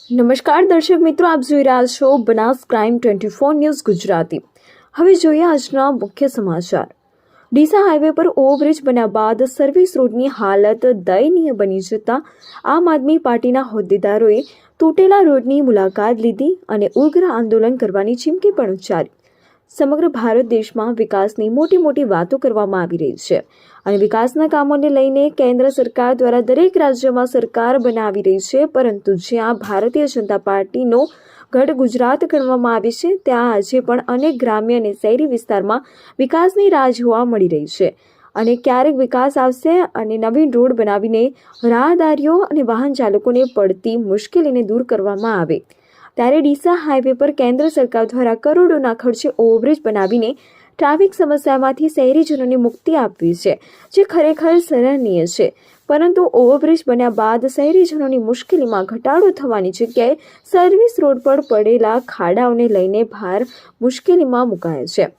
નમસ્કાર દર્શક મિત્રો, આપ જોઈ રહ્યા છો બનાસ ક્રાઇમ 24 ન્યૂઝ ગુજરાતી। હવે જોઈએ આજના મુખ્ય સમાચાર। ડીસા હાઈવે પર ઓવરબ્રિજ બન્યા બાદ સર્વિસ રોડની હાલત દયનીય બની જતા આમ આદમી પાર્ટીના હોદ્દેદારોએ તૂટેલા રોડની મુલાકાત લીધી અને ઉગ્ર આંદોલન કરવાની ચીમકી પણ ઉચ્ચારી। સમગ્ર ભારત દેશમાં વિકાસની મોટી વાતો કરવામાં આવી રહી છે અને વિકાસના કામોને લઈને કેન્દ્ર સરકાર દ્વારા દરેક રાજ્યમાં સરકાર બનાવી રહી છે, પરંતુ જ્યાં ભારતીય જનતા પાર્ટીનો ગઢ ગુજરાત ગણવામાં આવે છે ત્યાં આજે પણ અનેક ગ્રામ્ય અને શહેરી વિસ્તારમાં વિકાસની રાહ જોવા મળી રહી છે અને ક્યારેક વિકાસ આવશે અને નવીન રોડ બનાવીને રાહદારીઓ અને વાહન ચાલકોને પડતી મુશ્કેલીને દૂર કરવામાં આવે, ત્યારે ડીસા હાઈવે પર કેન્દ્ર સરકાર દ્વારા કરોડોના ખર્ચે ઓવરબ્રિજ બનાવીને ટ્રાફિક સમસ્યામાંથી શહેરીજનોને મુક્તિ આપવી છે, જે ખરેખર સરાહનીય છે। પરંતુ ઓવરબ્રિજ બન્યા બાદ શહેરીજનોની મુશ્કેલીમાં ઘટાડો થવાની જગ્યાએ સર્વિસ રોડ પર પડેલા ખાડાઓને લઈને ભાર મુશ્કેલીમાં મુકાયા છે।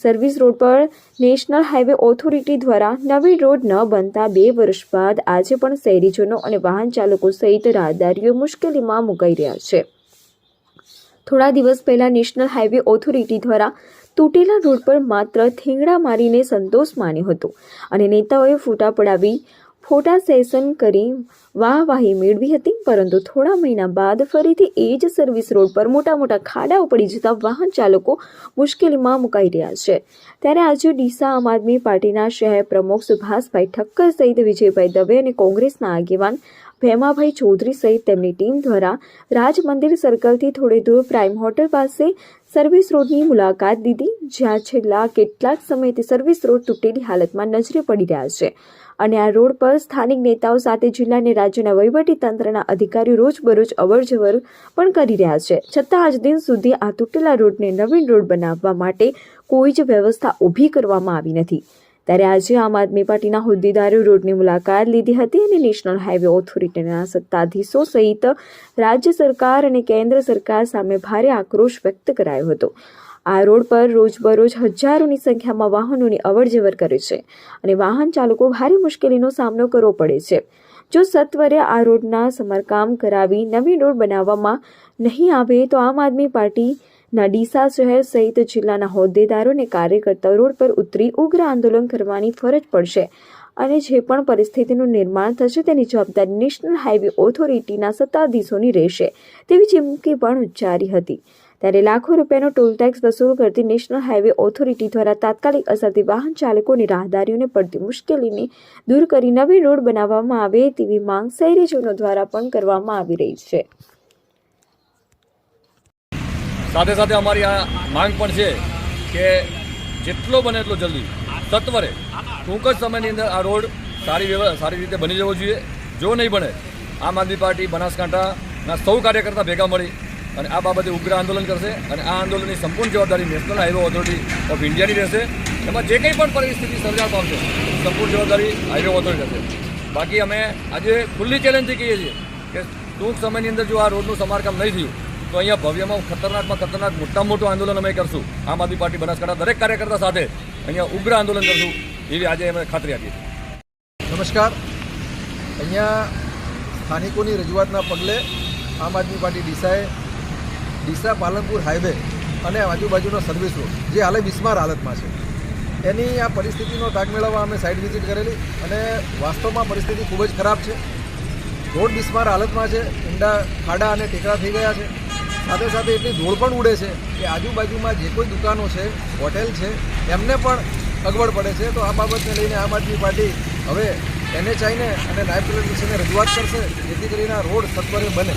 સર્વિસ રોડ પર નેશનલ હાઈવે ઓથોરિટી દ્વારા નવી રોડ ન બનતા 2 વર્ષ બાદ આજે પણ શહેરીજનો અને વાહન ચાલકો સહિત રાહદારીઓ મુશ્કેલીમાં મુકાઈ રહ્યા છે। થોડા દિવસ પહેલા નેશનલ હાઈવે ઓથોરિટી દ્વારા તૂટેલા રોડ પર માત્ર થીંગડા મારીને સંતોષ માન્યો હતો અને નેતાઓએ ફોટા પડાવી ફોટા સેશન કરી વાહવાહી મેળવી હતી, પરંતુ થોડા મહિના બાદ ફરીથી એ જ સર્વિસ રોડ પર મોટા ખાડાઓ પડી જતા વાહન ચાલકો મુશ્કેલીમાં મુકાઈ રહ્યા છે। ત્યારે આજે ડીસા આમ આદમી પાર્ટીના શહેર પ્રમુખ સુભાષભાઈ ઠક્કર સહિત વિજયભાઈ દવે અને કોંગ્રેસના આગેવાન ભેમાભાઈ ચૌધરી સહિત તેમની ટીમ દ્વારા રાજ મંદિર સર્કલથી થોડે દૂર પ્રાઇમ હોટલ પાસે સર્વિસ રોડની મુલાકાત લીધી, જ્યાં છેલ્લા કેટલાક સમયથી સર્વિસ રોડ તૂટેલી હાલતમાં નજરે પડી રહ્યા છે અને આ રોડ પર સ્થાનિક નેતાઓ સાથે જિલ્લા અને રાજ્યના વહીવટી તંત્રના અધિકારીઓ રોજબરોજ અવરજવર પણ કરી રહ્યા છે, છતાં આજ દિન સુધી આ તૂટેલા રોડને નવીન રોડ બનાવવા માટે કોઈ જ વ્યવસ્થા ઊભી કરવામાં આવી નથી। ત્યારે આજે આમ આદમી પાર્ટીના હોદ્દેદારોએ રોડની મુલાકાત લીધી હતી અને નેશનલ હાઈવે ઓથોરિટીના સત્તાધીશો સહિત રાજ્ય સરકાર અને કેન્દ્ર સરકાર સામે ભારે આક્રોશ વ્યક્ત કરાયો હતો। આ રોડ પર રોજબરોજ હજારોની સંખ્યામાં વાહનોની અવરજવર કરે છે અને વાહન ચાલકો ભારે મુશ્કેલીનો સામનો કરવો પડે છે। જો સત્વરે આ રોડના સમારકામ કરાવી નવી રોડ બનાવવામાં નહીં આવે તો આમ આદમી પાર્ટીના ડીસા શહેર સહિત જિલ્લાના હોદ્દેદારો અને કાર્યકર્તાઓ રોડ પર ઉતરી ઉગ્ર આંદોલન કરવાની ફરજ પડશે અને જે પણ પરિસ્થિતિનું નિર્માણ થશે તેની જવાબદારી નેશનલ હાઈવે ઓથોરિટીના સત્તાધીશોની રહેશે તેવી ચીમકી પણ ઉચ્ચારી હતી। ત્યારે લાખો રૂપિયાનો ટોલ ટેક્સ વસૂલ કરતી નેશનલ હાઈવે ઓથોરિટી દ્વારા તાત્કાલિક અસરથી વાહન ચાલકો અને રાહદારીઓને પડતી મુશ્કેલીને દૂર કરી નવી રોડ બનાવવામાં આવે તેવી માંગ શહેરીજનો દ્વારા પણ કરવામાં આવી રહી છે। સાથે સાથે અમારી આ માંગ પણ છે કે જેટલો બને એટલો જલ્દી સત્વરે ટૂંક જ સમયની અંદર આ રોડ સારી રીતે બની જવો જોઈએ। જો નહીં બને આમ આદમી પાર્ટી બનાસકાંઠાના સૌ કાર્યકર્તા ભેગા મળી અને આ બાબતે ઉગ્ર આંદોલન કરશે અને આ આંદોલનની સંપૂર્ણ જવાબદારી નેશનલ હાઈવે ઓથોરિટી ઓફ ઇન્ડિયાની રહેશે। એમાં જે કંઈ પણ પરિસ્થિતિ સર્જાવા પામશે સંપૂર્ણ જવાબદારી હાઈવે ઓથોરિટી રહેશે। બાકી અમે આજે ખુલ્લી ચેલેન્જથી કહીએ છીએ કે ટૂંક સમયની અંદર જો આ રોડનું સમારકામ નહીં થયું તો અહીંયા ભવ્યમાં ખતરનાક મોટામાં મોટું આંદોલન અમે કરશું। આમ આદમી પાર્ટી બનાસકાંઠા દરેક કાર્યકર્તા સાથે અહીંયા ઉગ્ર આંદોલન કરશું એવી આજે અમે ખાતરી આપીએ છીએ। નમસ્કાર। અહીંયા સ્થાનિકોની રજૂઆતના પગલે આમ આદમી પાર્ટી ડીસા પાલનપુર હાઈવે અને આજુબાજુનો સર્વિસ રોડ જે હાલે બિસ્માર હાલતમાં છે એની આ પરિસ્થિતિનો તાગ મેળવવા અમે સાઇટ વિઝિટ કરેલી અને વાસ્તવમાં પરિસ્થિતિ ખૂબ જ ખરાબ છે। રોડ બિસ્માર હાલતમાં છે, ઊંડા ખાડા અને ટેકરા થઈ ગયા છે, સાથે સાથે એટલી ધૂળ પણ ઉડે છે કે આજુબાજુમાં જે કોઈ દુકાનો છે, હોટેલ છે, એમને પણ અગવડ પડે છે। તો આ બાબતને લઈને આમ આદમી પાર્ટી હવે NHIને અને નાયબ કલેક્ટરશ્રીને રજૂઆત કરશે જેથી કરીને આ રોડ સત્વરે બને।